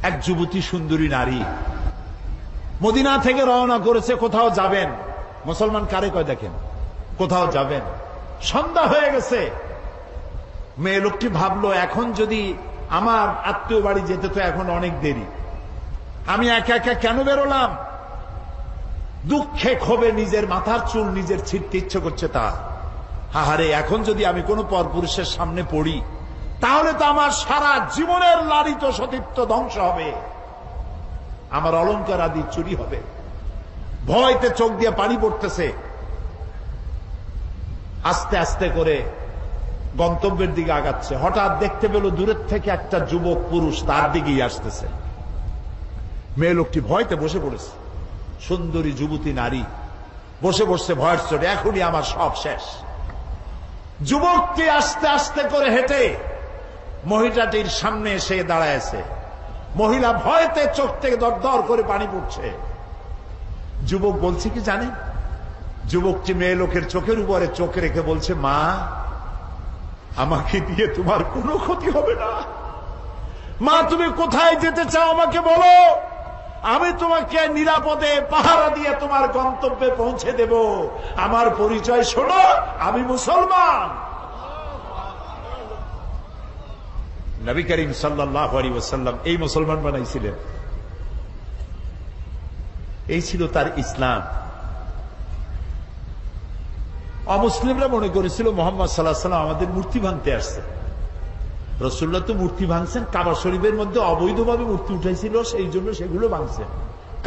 এক যুবতী সুন্দরী নারী মদিনা থেকে রওনা করেছে, কোথাও যাবেন। মুসলমান কারে কয় দেখেন, কোথাও যাবেন। সন্ধ্যা হয়ে গেছে। মেয়ে লোকটি ভাবলো, এখন যদি আমার আত্মীয় বাড়ি যেতে তো এখন অনেক দেরি, আমি একা একা কেন বেরোলাম? দুঃখে ক্ষোভে নিজের মাথার চুল নিজের ছিঁড়তে ইচ্ছে করছে তার। হাহারে, এখন যদি আমি কোনো পরপুরুষের সামনে পড়ি তাহলে তো আমার সারা জীবনের লালিত সতীত্ব ধ্বংস হবে, আমার অলংকার আদি চুরি হবে। ভয়তে চোখ দিয়ে পানি পড়তেছে। আস্তে আস্তে করে গন্তব্যের দিকে আগাচ্ছে। হঠাৎ দেখতে পেল দূরের থেকে একটা যুবক পুরুষ তার দিকেই আসতেছে। মেয়ে লোকটি ভয়তে বসে পড়েছে। সুন্দরী যুবতী নারী বসে বসে ভয়ের চোটে, এখনই আমার সব শেষ। যুবকটি আস্তে আস্তে করে হেঁটে মহিলাটির সামনে এসে দাঁড়ায়ছে। মহিলা ভয়তে চোখ থেকে দর দর করে পানি পড়ছে। যুবক বলছে কি জানেন? যুবকটি মেয়ে লোকের চোখের উপরে চোখ রেখে বলছে, মা, আমাকে দিয়ে তোমার কোনো ক্ষতি হবে না। মা, তুমি কোথায় যেতে চাও আমাকে বলো, আমি তোমাকে নিরাপদে পাহারা দিয়ে তোমার গন্তব্যে পৌঁছে দেব। আমার পরিচয় শোনো, আমি মুসলমান। নবী করিম সাল্লাল্লাহু আলাইহি ওয়াসাল্লাম এই মুসলমান বানাইছিলেন। এই ছিল তার ইসলাম। অমুসলিমরা মনে করেছিল মোহাম্মদ সাল্লাল্লাহু আলাইহি ওয়াসাল্লাম আমাদের মূর্তি ভাঙতে আসছে। রাসূলুল্লাহ তো মূর্তি ভাঙছেন, কাবা শরীফের মধ্যে অবৈধভাবে মূর্তি উঠাইছিল, সেই জন্য সেগুলো ভাঙছেন।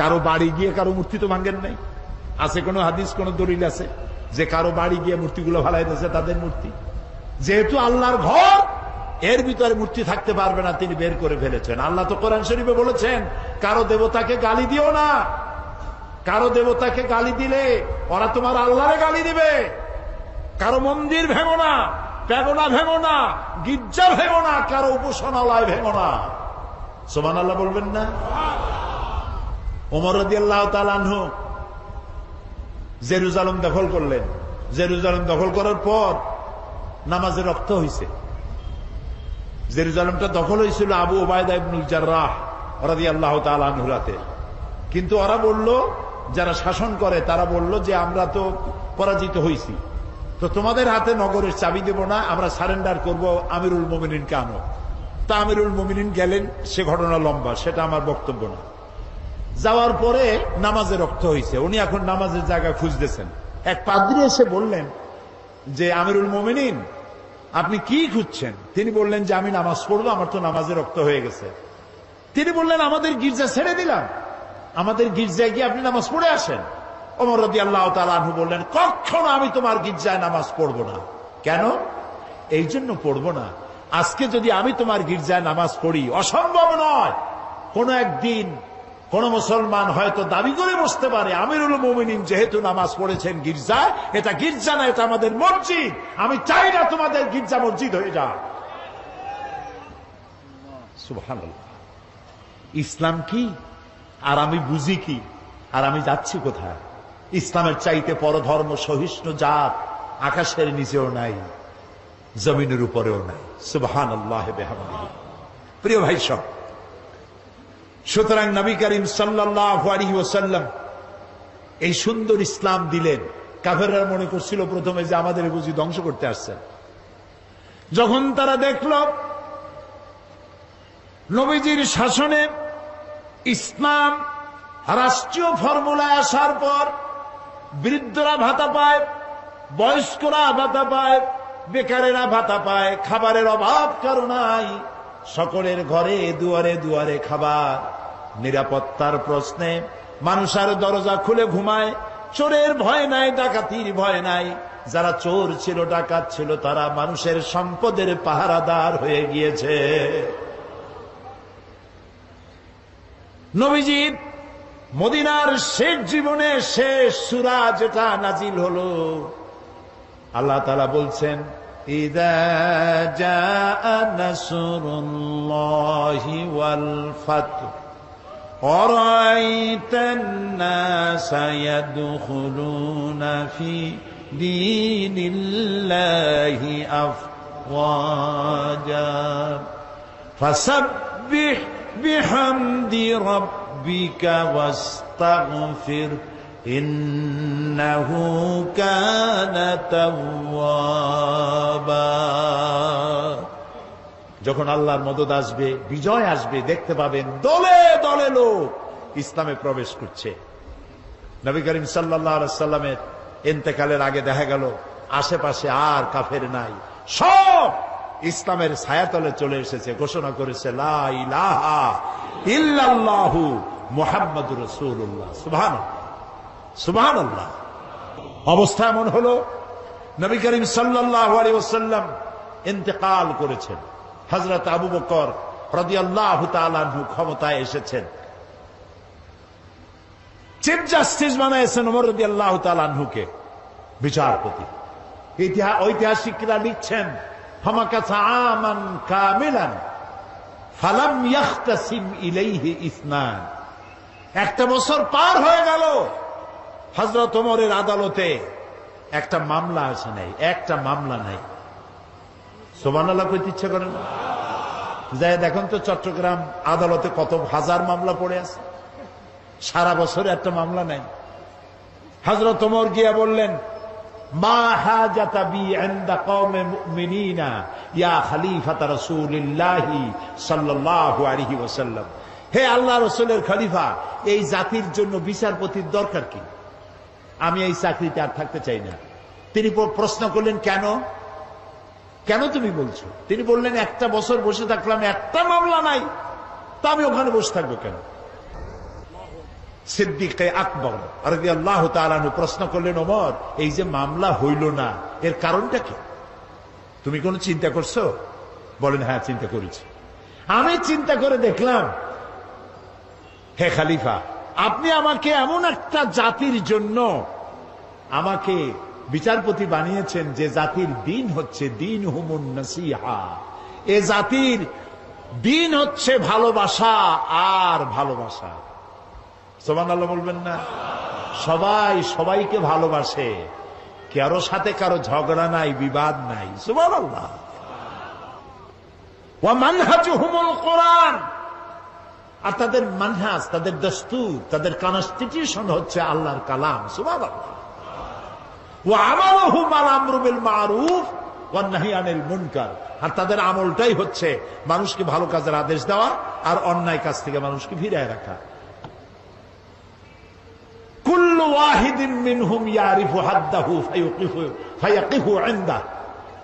কারো বাড়ি গিয়ে কারো মূর্তি তো ভাঙেন নাই। আছে কোন হাদিস, কোন দলিল আছে যে কারো বাড়ি গিয়ে মূর্তিগুলো ফালাই দিয়েছে তাদের মূর্তি? যেহেতু আল্লাহর ঘর, এর ভিতরে মূর্তি থাকতে পারবে না, তিনি বের করে ফেলেছেন। আল্লাহ তো কোরআন শরীফে বলেছেন, কারো দেবতাকে গালি দিও না। কারো দেবতাকে গালি দিলে ওরা তোমার আল্লাহরে গালি দিবে। কারো মন্দির ভেঙো না, প্যাগোডা ভেঙো না, গির্জা ভেঙো না, কারো উপাসনালয় ভেঙো না। সুবহানাল্লাহ বলবেন না? ওমর রাদিয়াল্লাহু তাআলা আনহু জেরুজালেম দখল করলেন। জেরুজালেম দখল করার পর নামাজে রক্ত হয়েছে। জেরুজালেমটা দখল হয়েছিল আবু উবাইদা ইবনুল জাররাহ রাদিয়াল্লাহু তাআলা আনহুর হাতে। কিন্তু ওরা বলল, যারা শাসন করে তারা বলল যে আমরা তো পরাজিত হয়েছি, তো তোমাদের হাতে নগরের চাবি দেব না, আমরা সারেন্ডার করব, আমিরুল মুমিনিনকে আনো। তা আমিরুল মুমিনিন গেলেন, সে ঘটনা লম্বা, সেটা আমার বক্তব্য না। যাওয়ার পরে নামাজে রক্ত হয়েছে। উনি এখন নামাজের জায়গা খুঁজতেছেন। এক পাদ্রী এসে বললেন যে, আমিরুল মুমিনিন, আপনি কি খুঁজছেন? তিনি বললেন যে, আমি নামাজ পড়বো, আমার তো নামাজে রক্ত হয়ে গেছে। তিনি বললেন, আমাদের গির্জা ছেড়ে দিলাম, আমাদের গির্জায় গিয়ে আপনি নামাজ পড়ে আসেন। ওমর রাদিয়াল্লাহু তাআলা আনহু বললেন, কখনো আমি তোমার গির্জায় নামাজ পড়বো না। কেন? এই জন্য পড়বো না, আজকে যদি আমি তোমার গির্জায় নামাজ পড়ি, অসম্ভব নয়, কোন একদিন কোন মুসলমান হয়তো দাবি করে বসতে পারে, আমিরুল মুমিনিন যেহেতু নামাজ পড়েছেন গির্জায়, এটা গির্জা না, এটা আমাদের মসজিদ। আমি চাই না তোমাদের গির্জা মসজিদ হয়ে যাক। সুবহানাল্লাহ। ইসলাম কি আর আমি বুঝি কি, আর আমি যাচ্ছি কোথায়? ইসলামের চাইতে পরধর্ম সহিষ্ণু জাত আকাশের নিচেও নাই, জমিনের উপরেও নাই। সুবহানাল্লাহ বিহামদিহি। প্রিয় ভাই সব, সুতরাং নবী করিম সাল্লাল্লাহু আলাইহি ওয়াসাল্লাম এই সুন্দর ইসলাম দিলেন। কাফেররা মনে করছিল প্রথমে যে আমাদের বুঝি ধ্বংস করতে আসছেন। যখন তারা দেখল নবীজির শাসনে ইসলাম রাষ্ট্রীয় ফর্মুলায় আসার পর বৃদ্ধরা ভাতা পায়, বয়স্করা ভাতা পায়, বেকারেরা ভাতা পায়, খাবারের অভাব কারো নাই, সকলের ঘরে দুয়ারে দুয়ারে খাবার, নিরাপত্তার প্রশ্নে মানুষ আর দরজা খুলে ঘুমায়, চোরের ভয় নাই, ডাকাতির ভয় নাই। যারা চোর ছিল, ডাকাত ছিল, তারা মানুষের সম্পদের পাহারাদার হয়ে গিয়েছে। নবীজি মদিনার শেষ জীবনে শেষ সূরা যেটা নাজিল হলো, আল্লাহ তাআলা বলছেন, ইযা জাআ নাসরুল্লাহি ওয়াল ফাতহু আরাআইতান নাসা ইয়াদখুলুনা ফি দীনিল্লাহি আফওয়াজা ফাসাব্বিহ বিহামদি রাব্বিকা ওয়াস্তাগফির ইন্নাহু কানা তাওয়াবা। যখন আল্লাহর মদদ আসবে, বিজয় আসবে, দেখতে পাবেন দলে দলে লোক ইসলামে প্রবেশ করছে। নবী করিম সাল্লাল্লাহু আলাইহি ওয়াসাল্লামের ইন্তেকালের আগে দেখা গেল আশেপাশে আর কাফের নাই, সব ইসলামের ছায়াতলে চলে এসেছে, ঘোষণা করেছে লা ইলাহা ইল্লাল্লাহু মুহাম্মাদুর রাসূলুল্লাহ। সুবহানাল্লাহ, সুবহানাল্লাহ। অবস্থা এমন হলো, নবী করিম সাল্লাল্লাহু আলাইহি ওয়াসাল্লাম ইন্তেকাল করেছেন, হযরত আবু বকর রাদিয়াল্লাহু তাআলা আনহু ক্ষমতায় এসেছেন, চিফ জাস্টিস বানাইছেন ওমর রাদিয়াল্লাহু তাআলা আনহুকে বিচারপতি। ঐতিহাসিকরা লিখছেন ফামাকাসা আমান কামিলান ফালাম ইয়াখতাসিম ইলাইহি ইসনান। একটা বছর পার হয়ে গেল, হযরত ওমরের আদালতে একটা মামলা আসে নাই, একটা মামলা নাই। সুবহানাল্লাহ কইতে ইচ্ছা করেন? যাই দেখুন তো চট্টগ্রাম আদালতে কত হাজার মামলা পড়ে আছে, সারা বছরে একটা মামলা নাই। হযরত ওমর গিয়া বললেন মা হাজাতা বি ইনদা কওমে মুমিনিনা ইয়া খলিফাতা রাসূলিল্লাহি সাল্লাল্লাহু আলাইহি ওয়াসাল্লাম। হে আল্লাহ রাসূলের খলিফা, এই জাতির জন্য বিচারপতির দরকার কি? আমি এই চাকরিতে আর থাকতে চাই না। তিনি প্রশ্ন করলেন কেন, কেন তুমি বলছো? তিনি বললেন একটা বছর বসে থাকলাম, একটা মামলা নাই, তা আমি ওখানে বসে থাকবো কেন? সিদ্দিকে আকবর রাদিয়াল্লাহু তাআলা আনহু প্রশ্ন করলেন ওমর, এই যে মামলা হইল না, এর কারণটা কি? তুমি কোন চিন্তা করছো? বলেন হ্যাঁ চিন্তা করেছি। আমি চিন্তা করে দেখলাম, হে খলিফা, আপনি আমাকে এমন একটা জাতির জন্য আমাকে বিচারপতি বানিয়েছেন যে জাতির দিন হচ্ছে দিন হুমুন নাসিহা, এ জাতির দিন হচ্ছে ভালোবাসা আর ভালোবাসা। সুবহানাল্লাহ বলবেন না? সবাই সবাইকে ভালোবাসে, কারো সাথে কারো ঝগড়া নাই, বিবাদ নাই। সুবহানাল্লাহ। ওয়া মানহাজুহুমুল কোরআন, আর তাদের মানহাজ, তাদের দস্তুর, তাদের কনস্টিটিউশন হচ্ছে আল্লাহর কালাম। সুবহানাল্লাহ। ওয়া আমালুহুম আল আমরু বিল মারুফ ওয়ান নাহি আনিল মুনকার, আর তাদের আমলটাই হচ্ছে মানুষকে ভালো কাজের আদেশ দেওয়া আর অন্যায় কাজ থেকে মানুষকে ফিরিয়ে রাখা। কুল্লু ওয়াহিদিন মিনহুম ইয়ারিফু হাদ্দাহু ফায়াকিফু ইনদাহু,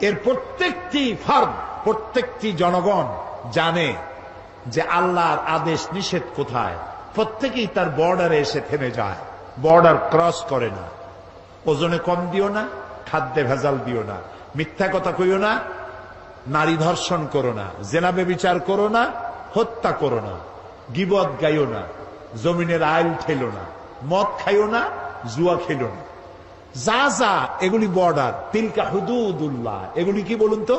এর প্রত্যেকটি ফার্দ, প্রত্যেকটি জনগণ জানে যে আল্লাহর আদেশ নিষেধ কোথায়। প্রত্যেকেই তার বর্ডারে এসে থেমে যায়, বর্ডার ক্রস করে না। ওজনে কম দিও না, খাদ্যে ভেজাল দিও না, মিথ্যা কথা কইও না, নারী ধর্ষণ করো না, জেনা ব্যভিচার করো না, হত্যা করো না, গীবত গাইও না, জমিনের আইল ঠেলো না, মদ খাইও না, জুয়া খেলো না। যা যা এগুলি বর্ডার, তিলকা হুদুদুল্লাহ, এগুলি কি বলুন তো?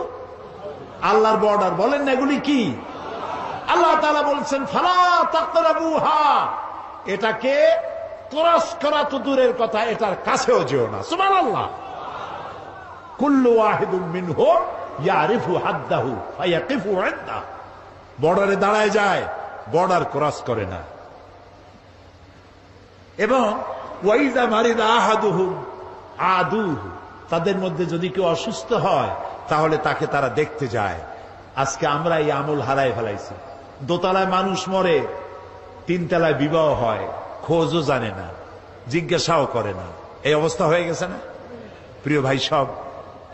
আল্লাহর বর্ডার। বলেন না এগুলি কি? আল্লাহ তাআলা বলছেন ফালা তাকরাবুহা, এটাকে ক্রস করা তো দূরের কথা, এটার কাছেও যেও না। সুবহানাল্লাহ। কুল্লু ওয়াহিদুম মিনহুম ইয়ারিফু হাদ্দাহু ফায়াকিফু ইনদাহু, বর্ডারে দাঁড়ায় যায়, বর্ডার ক্রস করে না। এবং ওয়াইজা মারিদা আহাদুহুম আদুহু, তাদের মধ্যে যদি কেউ অসুস্থ হয় তাহলে তাকে তারা দেখতে যায়। আজকে আমরা এই আমল হারাই ফেলাইছি। দোতলায় মানুষ মরে, তিনতলায় বিবাহ হয়, খোঁজও জানে না, জিজ্ঞাসাও করে না, এই অবস্থা হয়ে গেছে না? প্রিয় ভাই সব,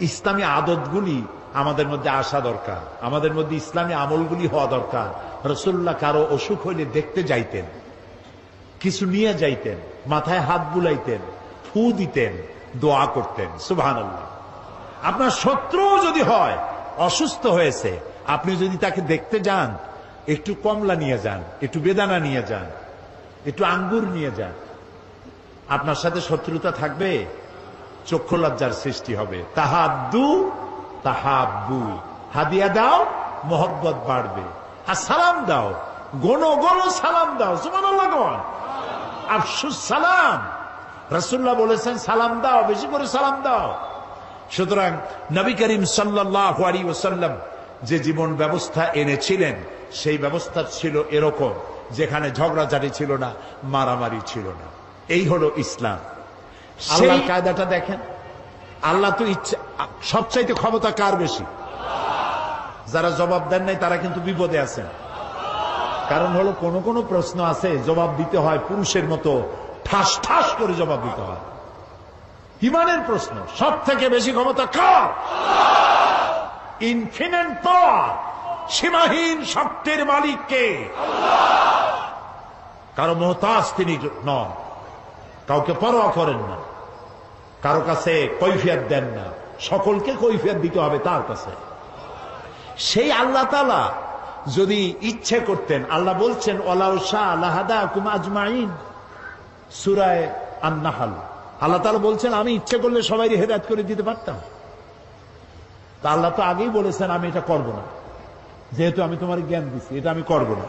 ইসলামী আদতগুলি আমাদের মধ্যে আসা দরকার, আমাদের মধ্যে ইসলামী আমলগুলি হওয়া দরকার। রাসূলুল্লাহ কারো অসুখ হইলে দেখতে যাইতেন, কিছু নিয়ে যাইতেন, মাথায় হাত বুলাইতেন, ফু দিতেন, দোয়া করতেন। সুবহানাল্লাহ। আপনার শত্রু যদি হয়, অসুস্থ হয়েছে, আপনি যদি তাকে দেখতে যান, একটু কমলা নিয়ে যান, একটু বেদানা নিয়ে যান, একটু আঙ্গুর নিয়ে যান। আপনার সাথে শত্রুতা থাকবে, চক্ষু লজ্জার সৃষ্টি হবে। তাহাদ্দু তাহাব্বু, হাদিয়া দাও, মোহব্বত বাড়বে। আর সালাম দাও, গোনো গোনো সালাম দাও। সুবহানাল্লাহ। আফসুস সালাম, রাসূলুল্লাহ বলেছেন সালাম দাও, বেশি করে সালাম দাও। সুতরাং নবী করিম সাল্লাল্লাহু আলাইহি ওয়াসাল্লাম যে জীবন ব্যবস্থা এনেছিলেন, সেই ব্যবস্থা ছিল এরকম, যেখানে ঝগড়াঝাটি ছিল না, মারামারি ছিল না। এই হলো ইসলাম। আল্লাহর কায়দাটা দেখেন। আল্লাহ তো ইচ্ছা, সবচাইতে ক্ষমতা কার বেশি? যারা জবাব দেন নাই তারা কিন্তু বিপদে আছেন। কারণ হলো কোন কোন প্রশ্ন আছে জবাব দিতে হয় পুরুষের মতো ঠাস ঠাস করে জবাব দিতে হয়। ইমানের প্রশ্ন সব থেকে বেশি ক্ষমতা কার? ইনফিনিট পাওয়ার, সীমাহীন শক্তির মালিক কে? কারো মোহতাজ তিনি নন, কাউকে পরোয়া করেন না, কারো কাছে কৈফিয়ত দেন না, সকলকে কৈফিয়ত দিতে হবে তার কাছে। সেই আল্লাহ তাআলা যদি ইচ্ছে করতেন, আল্লাহ বলছেন ওয়ালাউ শাআ লাহাদাকুম আজমাইন, সূরা আন-নাহল। আল্লাহ তাআলা বলছেন আমি ইচ্ছে করলে সবাইকে হেদায়েত করে দিতে পারতাম। তা আল্লাহ তো আগেই বলেছেন আমি এটা করব না, যেহেতু আমি তোমার জ্ঞান দিচ্ছি, এটা আমি করব না।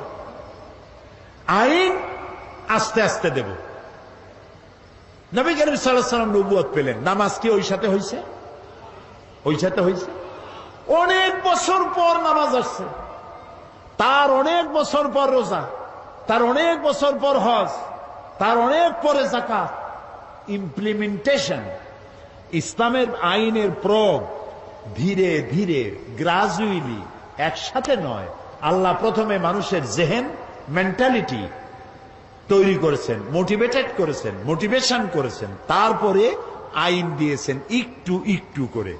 আইন আস্তে আস্তে দেব। নবী করিম সাল্লাল্লাহু আলাইহি ওয়াসাল্লাম নবুয়ত পেলেন, নামাজ কি ওই সাথে হয়েছে? ওই সাথে হয়েছে। অনেক বছর পর নামাজ আসছে, তার অনেক বছর পর রোজা, তার অনেক বছর পর হজ, তার অনেক পরে যাকাত। ইমপ্লিমেন্টেশন, ইসলামের আইনের প্রয়োগ ধীরে ধীরে গ্রাজুয়ালি, একসাথে নয়। আল্লাহ প্রথমে মানুষের জেহেন, মেন্টালিটি তৈরি করেছেন, মোটিভেটেড করেছেন, মোটিভেশন করেছেন, তারপরে আইন দিয়েছেন একটু একটু করে।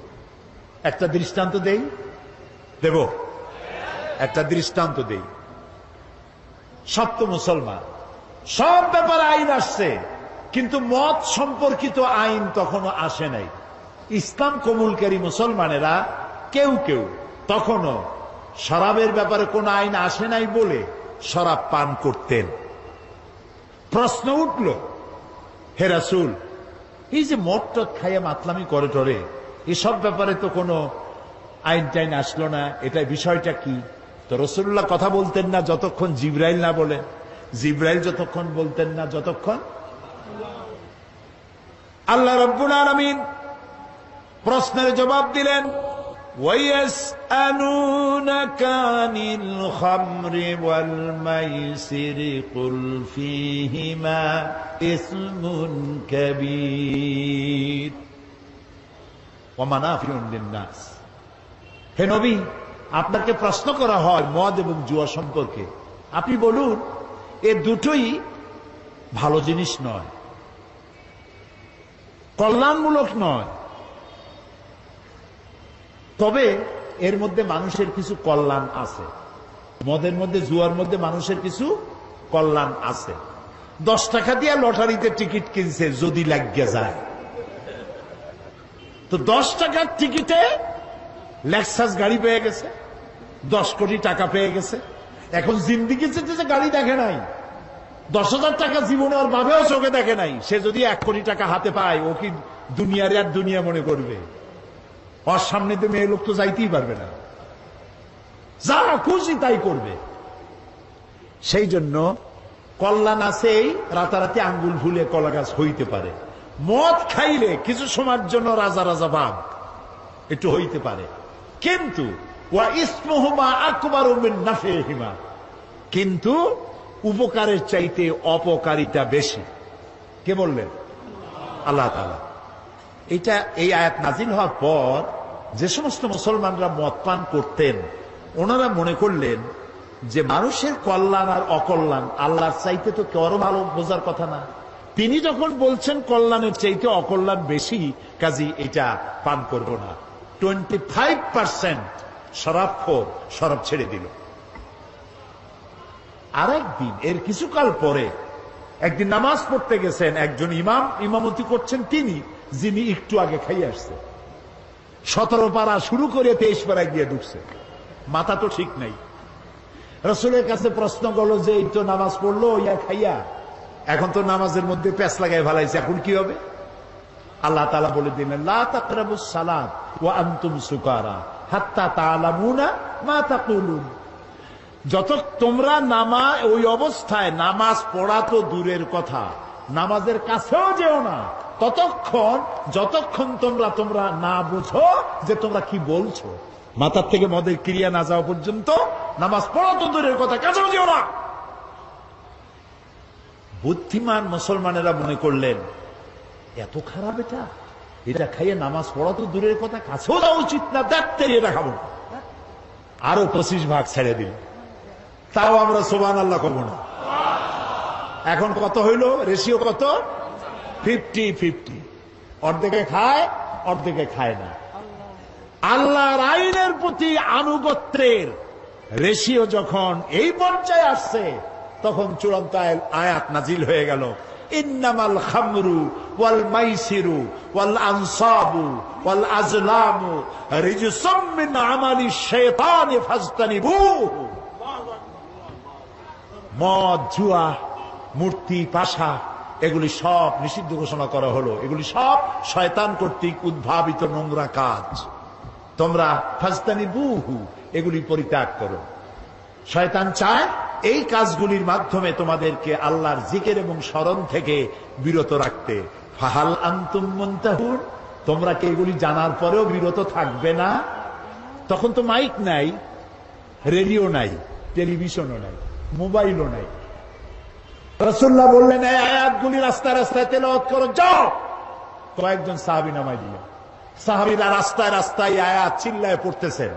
একটা দৃষ্টান্ত দেব, একটা দৃষ্টান্ত দেই। সব তো মুসলমান, সব ব্যাপারে আইন আসছে, কিন্তু মত সম্পর্কিত আইন তখনও আসে নাই। ইসলাম কবুলকারী মুসলমানেরা কেউ কেউ তখনও শরাবের ব্যাপারে কোন আইন আসে নাই বলে শরাব পান করতেন। প্রশ্ন উঠল, হে রাসূল, এই যে মদ টদ খাইয়া মাতলামি করে টরে, এসব ব্যাপারে তো কোনো আইন টাইন আসলো না, এটা বিষয়টা কি? তো রাসূলুল্লাহ কথা বলতেন না যতক্ষণ জিবরাইল না বলেন, জিবরাইল যতক্ষণ বলতেন না যতক্ষণ আল্লাহ রাব্বুল আলামিন প্রশ্নের জবাব দিলেন। وَيَسْأَلُونَكَ عَنِ الْخَمْرِ وَالْمَيْسِرِ قُلْ فِيهِمَا إِثْمٌ كَبِيرٌ وَمَنَافِعُ لِلنَّاسِ। হে নবী, আপনাকে প্রশ্ন করা হয় মদ এবং জুয়া সম্পর্কে, আপনি বলুন এ দুটোই ভালো জিনিস নয়, কল্যাণমূলক নয়, তবে এর মধ্যে মানুষের কিছু কল্যাণ আছে। মদের মধ্যে, জুয়ার মধ্যে মানুষের কিছু কল্যাণ আছে। 10 টাকা দিয়ে লটারিতে টিকিট কিনছে, যদি লাগিয়ে যায় তো 10 টাকার টিকিটে লেক্সাস গাড়ি পেয়ে গেছে, 10 কোটি টাকা পেয়ে গেছে। এখন জিন্দিগি যে গাড়ি দেখে নাই, 10,000 টাকা জীবনে ওর ভাবেও চোখে দেখে নাই, সে যদি 1 কোটি টাকা হাতে পায়, ও কি দুনিয়ার আর দুনিয়া মনে করবে? ওর সামনে তো মেয়ে লোক তো যাইতেই পারবে না, যা খুশি তাই করবে। সেই জন্য কল্যাণ আছে, এই রাতারাতি আঙ্গুল ভুলে কলা গাছ হইতে পারে। মদ খাইলে কিছু সময়ের জন্য রাজা রাজা ভাব একটু হইতে পারে, কিন্তু ওয়া ইসমুহুমা আকবারু মিন নাফিহিমা, কিন্তু উপকারের চাইতে অপকারিতা বেশি। কে বললেন? আল্লাহ তাআলা। এটা এই আয়াত নাজিল হওয়ার পর যে সমস্ত মুসলমানরা মদ পান করতেন, ওনারা মনে করলেন যে মানুষের কল্যাণ আর অকল্যাণ আল্লাহর চাইতে তো কারো ভালো বোঝার কথা না। তিনি যখন বলছেন কল্যাণের চাইতে অকল্যাণ বেশি, কাজী এটা পান করব না। 25% শরাবখোর শরাব ছেড়ে দিল। আরেকদিন, এর কিছুকাল পরে একদিন নামাজ পড়তে গেছেন একজন ইমাম, ইমামতি করছেন তিনি, যিনি একটু আগে খাই আসছে। 17 পারা শুরু করে 23 পারায় গিয়ে ঢুকছে, মাথা তো ঠিক নাই। রাসূলের কাছে প্রশ্ন করলো যে এই তো নামাজ পড়লো ইয়া খাইয়া, এখন তো নামাজের মধ্যে প্যাঁচ লাগাই ফেলাইছে, এখন কি হবে? আল্লাহ তাআলা বলে দিলেন, লা তাকরাবুস সালাত ওয়া আনতুম সুকারা হাত্তা তা'লামুনা মা তাকুলুন। যত তোমরা ওই অবস্থায় নামাজ পড়া তো দূরের কথা, নামাজের কাছেও যেও না যতক্ষণ তোমরা না বুঝো যে তোমরা কি বলছো। মাথার থেকে মদের ক্রিয়া না যাওয়া পর্যন্ত নামাজ পড়া তো দূরের কথা, কাছেও যেও না। বুদ্ধিমান মুসলমানেরা মনে করলেন এত খারাপ এটা, এটা খাইয়ে নামাজ পড়া তো দূরের কথা, কাছেও যাওয়া উচিত না, দেখতে এটা খাবো। আরো 25 ভাগ ছেড়ে দিল, তাও আমরা সুবহানাল্লাহ করবো না। এখন কত হইল রেশিও? কত? 50-50। অর্ধেকে খায়, অর্ধেকে খায় না। আল্লাহর আইনের প্রতি আনুগত্যের রেশিও যখন এই পর্যায়ে আসছে, তখন চূড়ান্ত আয়াত নাজিল হয়ে গেল, ইন্নামাল খামরু ওয়াল মাইসিরু ওয়াল আনসাবু ওয়াল আজলামু রিজসুম মিন আমালি শাইতানি ফাজতানিবুহু। মদ, জুয়া, মূর্তি, পাশা, এগুলি সব নিষিদ্ধ ঘোষণা করা হলো। এগুলি সব শয়তান কর্তৃক উদ্ভাবিত নোংরা কাজ। তোমরা ফাজতানিবুহু, এগুলি পরিত্যাগ করো। শয়তান চায় এই কাজগুলির মাধ্যমে তোমাদেরকে আল্লাহর জিকির এবং স্মরণ থেকে বিরত রাখতে। ফাহাল আনতুম মুনতাহুন, তোমরা কি এগুলি জানার পরেও বিরত থাকবে না? তখন তো মাইক নাই, রেডিও নাই, টেলিভিশনও নাই, মোবাইলও নাই। রাসূলুল্লাহ বললেন এই আয়াতগুলি রাস্তায় রাস্তায় তেলাওয়াত করো, যাও। কয়েকজন সাহাবী নামায় দিলেন। সাহাবীরা রাস্তায় রাস্তায় আয়াত চিল্লায় পড়তেছেন।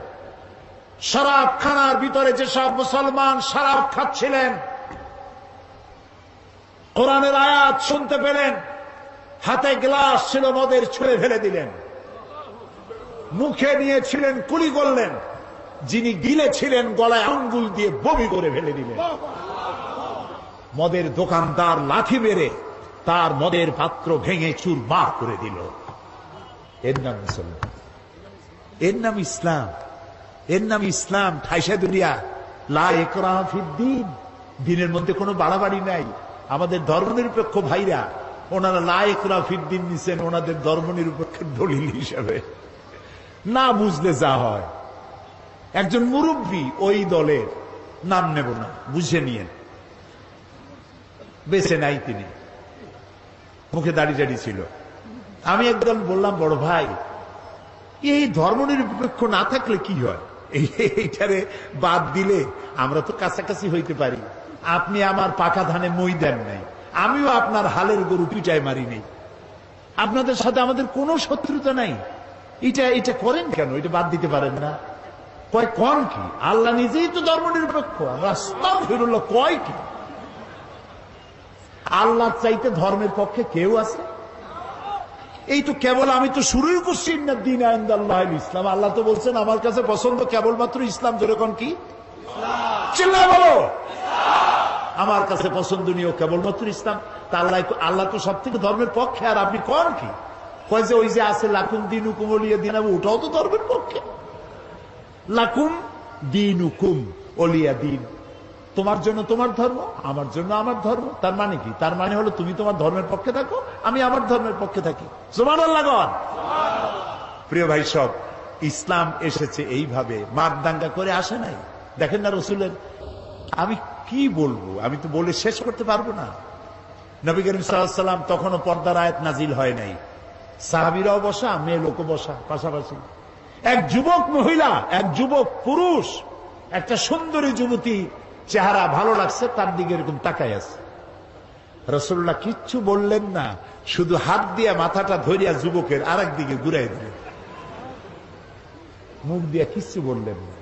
শরাব খানার ভিতরে যেসব মুসলমান শরাব খাচ্ছিলেন, কোরআনের আয়াত শুনতে পেলেন, হাতে গ্লাস ছিল, মদের ছুঁড়ে ফেলে দিলেন। মুখে নিয়েছিলেন, কুলি করলেন। যিনি গিলেছিলেন, গলায় আঙ্গুল দিয়ে বমি করে ফেলে দিলেন। মদের দোকানদার লাঠি মেরে তার মদের পাত্র ভেঙে চুরমার করে দিল। এর নাম মুসলমান, এর নাম ইসলাম, এর নাম ইসলাম। ঠাইসা দুনিয়া লা ইকরাহা ফিদ্দীন, দিনের মধ্যে কোনো বাড়াবাড়ি নাই। আমাদের ধর্মনিরপেক্ষ ভাইরা, ওনারা লা ইকরাহা ফিদ্দীন নিছেন ওনাদের ধর্মনিরপেক্ষের দলিল হিসাবে। না বুঝলে যা হয়। একজন মুরব্বী ওই দলের, নাম নেব না, বুঝে নিয়েন, বেঁচে নাই তিনি, মুখে দাড়ি জাড়ি ছিল। আমি একদম বললাম, বড় ভাই, এই ধর্মনিরপেক্ষ না থাকলে কি হয়? এইটারে বাদ দিলে আমরা তো কাছাকাছি হইতে পারি। আপনি আমার পাকা ধানে মই দেন নাই, আমিও আপনার হালের গরু পিটায় মারি নেই। আপনাদের সাথে আমাদের কোনো শত্রুতা নাই। এটা করেন কেন? এটা বাদ দিতে পারেন না? কয় কোন কি? আল্লাহ নিজেই তো ধর্মনিরপেক্ষ। আস্তাগফিরুল্লাহ, কয় কি? আল্লাহ চাইতে ধর্মের পক্ষে কেউ আছে? এই তো কেবল আমি তো শুরুই করছি, ইন্নাদ-দীনা ইনদাল্লাহিল ইসলাম। আল্লাহ তো বলছেন আমার কাছে পছন্দ কেবলমাত্র ইসলাম। যেরকম কি চিল্লায় বলো, আমার কাছে পছন্দনীয় কেবলমাত্র ইসলাম। তা আল্লাহ তো সব থেকে ধর্মের পক্ষে, আর আপনি কোন কি? কয় যে ওই যে আছে লাকুম দীনুকুম ওলিয়া দিন, ওটাও তো ধর্মের পক্ষে। লাকুম দীনুকুম ওলিয়া দিন, তোমার জন্য তোমার ধর্ম, আমার জন্য আমার ধর্ম। তার মানে কি? তার মানে হলো তুমি তোমার ধর্মের পক্ষে থাকো, আমি আমার ধর্মের পক্ষে থাকি। সুবহানাল্লাহ। প্রিয় ভাই সব, ইসলাম এসেছে এইভাবে, মার দাঙ্গা করে আসে নাই। দেখেন না রসুলের, আমি কি বলবো, আমি তো বলে শেষ করতে পারবো না। নবী করিম সাল্লাল্লাহু আলাইহি ওয়াসাল্লাম তখনও পর্দার আয়াত নাজিল হয় নাই। সাহাবীরাও বসা, মেয়ে লোকও বসা পাশাপাশি। এক যুবক মহিলা, এক যুবক পুরুষ, একটা সুন্দরী যুবতী, চেহারা ভালো লাগছে, তার দিকে এরকম তাকায় আছে। রাসূলুল্লাহ কিচ্ছু বললেন না, শুধু হাত দিয়ে মাথাটা ধরিয়া যুবকের আরেক দিকে ঘুরাই দিলেন, মুখ দিয়া কিচ্ছু বললেন না।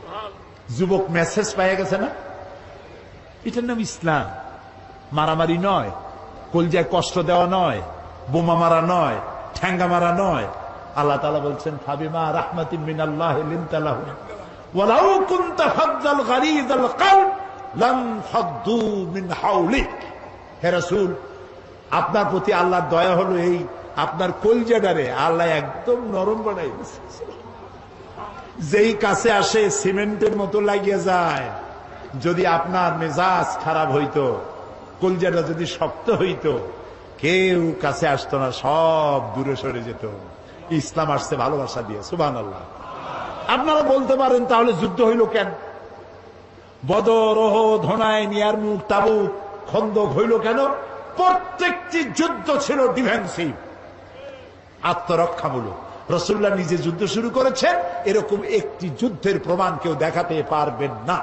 যুবক মেসেজ পাইয়া গেছে না? এটার নাম ইসলাম। মারামারি নয়, কলজায় কষ্ট দেওয়া নয়, বোমা মারা নয়, ঠ্যাঙ্গা মারা নয়। আল্লাহ তাআলা বলছেন, ফাবিমা রাহমাতিন মিনাল্লাহি লিনতা লাহুম ওয়ালাউ কুনতা ফাজ্জাল গালিযাল কলব লাম ফাদ্দু মিন হাওলিক। হে রাসূল, আপনার প্রতি আল্লাহর দয়া হলো এই, আপনার কলজাটারে আল্লাহ একদম নরম বানাই দিয়েছে। যেই কাছে আসে সিমেন্টের মতো লাগিয়ে যায়। যদি আপনার মেজাজ খারাপ হইতো, কলজাটা যদি শক্ত হইতো, কেউ কাছে আসতো না, সব দূরে সরে যেত। ইসলাম আসছে ভালোবাসা দিয়ে। সুবহানাল্লাহ। আপনারা বলতে পারেন তাহলে যুদ্ধ হইল কেন? বদর, ওহদ, হুনাইন, ইয়ারমুক, তাবুক, খন্দক হইল কেন? প্রত্যেকটি যুদ্ধ ছিল ডিফেন্সিভ, আত্মরক্ষামূলক। রাসূলুল্লাহ নিজে যুদ্ধ শুরু করেছেন, এরকম একটি যুদ্ধের প্রমাণ কেউ দেখাতে পারবেন না।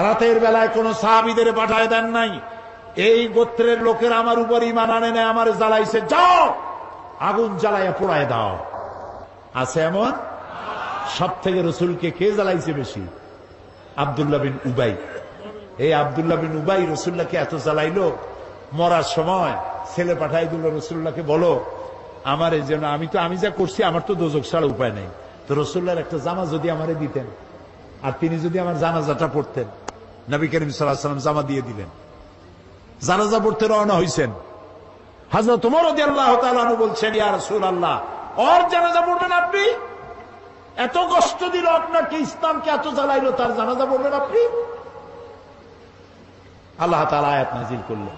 রাতের বেলায় কোন সাহাবীদের পাঠায় দেন নাই, এই গোত্রের লোকের আমার উপর ঈমান আনে নাই, আমার জ্বালাইছে, যাও আগুন জ্বালাইয়া পোড়ায় দাও। আছে এমন? সব থেকে রসুলকে কে জ্বালাইছে বেশি? আব্দুল্লাহ বিন উবাই। এই আব্দুল্লাহ বিন উবাই রসুল্লাহকে এত জ্বালাইলো, মরার সময় ছেলে পাঠাই দিল রসুল্লাহকে, বলো আমার এই জন্য, আমি যা করছি আমার তো দোজক ছাড়া উপায় নেই, তো রসুল্লাহর একটা জামা যদি আমারে দিতেন, আর তিনি যদি আমার জানাজাটা পড়তেন। নবী করিম সাল্লাল্লাহু আলাইহি ওয়াসাল্লাম জামা দিয়ে দিলেন, জানাজা পড়তে রওনা হইছেন। হযরত ওমর রাদিয়াল্লাহু তাআলা আনহু বলছেন, ইয়া রাসূলুল্লাহ, ওর জানাজা পড়বেন আপনি? এত কষ্ট দিল আপনাকে, ইসলামকে এত জ্বালাইলো, তার জানাজা পড়বেন আপনি? আল্লাহ তাআলা আয়াত নাযিল করলেন,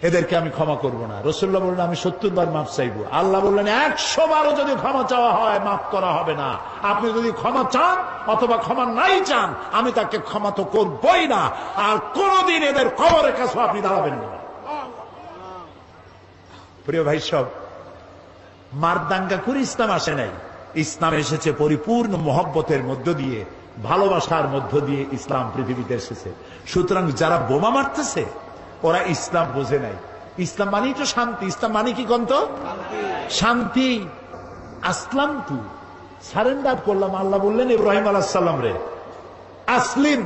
এদেরকে আমি ক্ষমা করব না। রাসূলুল্লাহ বললেন, আমি 70 বার মাফ চাইবো। আল্লাহ বললেন, 100 বারও যদি ক্ষমা চাওয়া হয় মাফ করা হবে না। আপনি যদি ক্ষমা চান অথবা ক্ষমা নাই চান, আমি তাকে ক্ষমা তো করবই না, আর কোনদিন এদের কবরের কাছে আপনি দাঁড়াবেন না। প্রিয় ভাই সব, মারদাঙ্গা করে ইসলাম আসে নাই। ইসলাম এসেছে পরিপূর্ণ মহব্বতের মধ্য দিয়ে, ভালোবাসার মধ্য দিয়ে ইসলাম পৃথিবীতে এসেছে। সুতরাং যারা বোমা মারতেছে ওরা ইসলাম বোঝে নাই। ইসলাম মানেই তো শান্তি। ইসলাম মানে কি গন্ত? শান্তি। আসলাম তু, সারেন্ডার করলাম। আল্লাহ বললেন ইব্রাহিম আলাইহিস সালাম রে, আসলিম,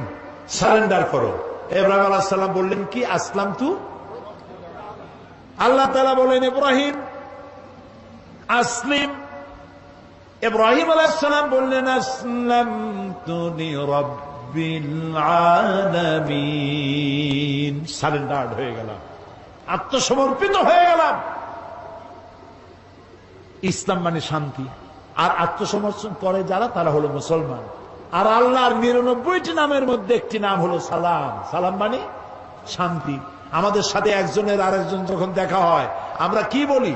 সারেন্ডার করো। ইব্রাহিম আলাইহিস সালাম বললেন কি? আসলাম তু। আল্লাহ তাআলা বলেন ইব্রাহিম আসলিম। ইব্রাহিম আলাইহিস সালাম বললেন আসলামতু লিরাব্বিল আলামিন। সারেন্ডার হয়ে গেলাম, আত্মসমর্পিত হয়ে গেলাম। ইসলাম মানে শান্তি। আর আত্মসমর্পণ করে যারা, তারা হলো মুসলমান। আর আল্লাহর 99টি নামের মধ্যে একটি নাম হলো সালাম। সালাম মানে শান্তি। আমাদের সাথে একজনের আরেকজন যখন দেখা হয় আমরা কি বলি?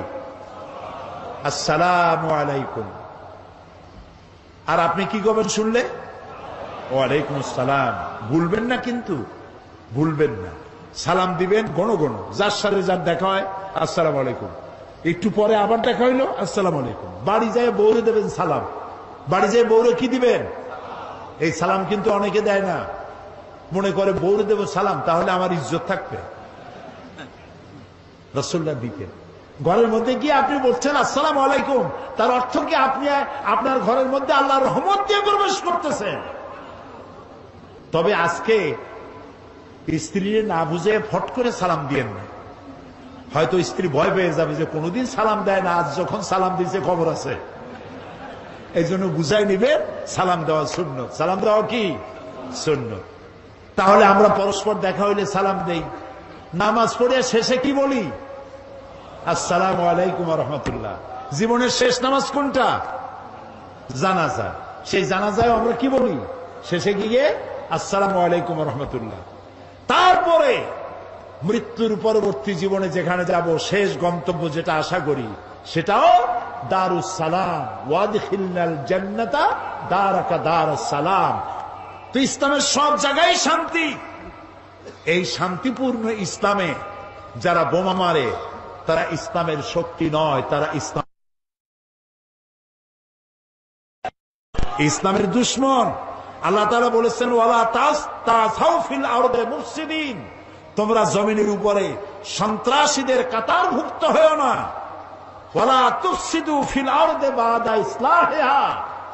আসসালামু আলাইকুম। আর আপনি কি করবেন শুনলে? ওয়ালাইকুম আসসালাম। ভুলবেন না, কিন্তু ভুলবেন না। সালাম দিবেন গণ গণ। যার সাথে যার দেখা হয় আসসালামু আলাইকুম, একটু পরে আবার দেখা হইলো আসসালামু আলাইকুম। বাড়ি যায় বউরে দেবেন সালাম। বাড়ি যায় বউরে কি দিবেন? এই সালাম কিন্তু অনেকে দেয় না, মনে করে বউরে দেব সালাম, তাহলে আমার ইজ্জত থাকবে। রাসূলুল্লাহ দিতেন। ঘরের মধ্যে গিয়ে আপনি বলছেন আসসালামু আলাইকুম, তার অর্থ কি আপনি আপনার ঘরের মধ্যে আল্লাহর রহমত দিয়ে প্রবেশ করতেছেন। তবে আজকে স্ত্রীর না বুঝে ফট করে সালাম দিয়েন না। হয়তো স্ত্রী ভয় পেয়ে যাবে যে কোনোদিন সালাম দেয় না, আজ যখন সালাম দিয়েছে খবর আছে। এই জন্য বুঝাই নিবে সালাম দেওয়া সুন্নত। সালাম দেওয়া কি সুন্নত। তাহলে আমরা পরস্পর দেখা হইলে সালাম দেই। নামাজ পড়ে শেষে কি বলি? আসসালামু আলাইকুম ওয়া রাহমাতুল্লাহ। জীবনের শেষ নামাজ কোনটা? জানাজা। সেই জানাজায় আমরা কি বলি? শেষে গিয়ে আসসালামু আলাইকুম ওয়া রাহমাতুল্লাহ। তারপরে মৃত্যুর পরবর্তী জীবনে যেখানে যাব, শেষ গন্তব্য যেটা আশা করি, সেটাও দারুস সালাম। ওয়াদখিলনাল জান্নাতা দারাকা দারুস সালাম। তো ইসলামের সব জায়গায় শান্তি। এই শান্তিপূর্ণ ইসলামে যারা বোমা মারে তারা ইসলামের শক্তি নয়, তারা ইসলামের দুশমন। আল্লাহ তাআলা বলেছেন ওয়ালা তাসাউ ফিল আরদি মুফসিদিন, তোমরা জমিনের উপরে সন্ত্রাসীদের কাতারভুক্ত হয়ো না। ওয়ালা তুফসিদু ফিল আরদি বাদা ইসলাহিহা,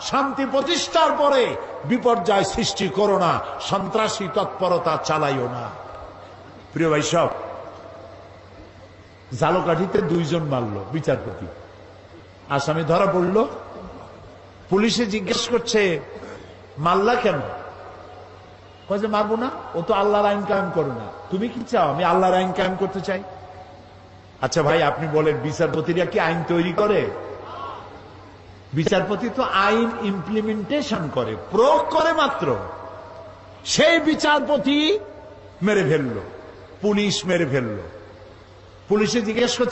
শান্তি প্রতিষ্ঠার পরে বিপর্যয় সৃষ্টি করো না, সন্ত্রাসী তৎপরতা চালাইও না। প্রিয় ভাই সব, জালকাঠিতে 2 জন মারলো বিচারপতি, আসামি ধরা পড়লো। পুলিশে জিজ্ঞেস করছে মাল্লা কেন? কয়ে মারবো না, ও তো আল্লাহর আইন কায়েম করে না। তুমি কি চাও? আমি আল্লাহর আইন কায়েম করতে চাই। আচ্ছা ভাই, আপনি বলেন বিচারপতিরা কি আইন তৈরি করে? বিচারপতি তো আইন ইমপ্লিমেন্টেশন করে, প্রয়োগ করে মাত্র। সেই বিচারপতি মেরে ফেললো, পুলিশ মেরে ফেললো। পুলিশে জিজ্ঞেস করছে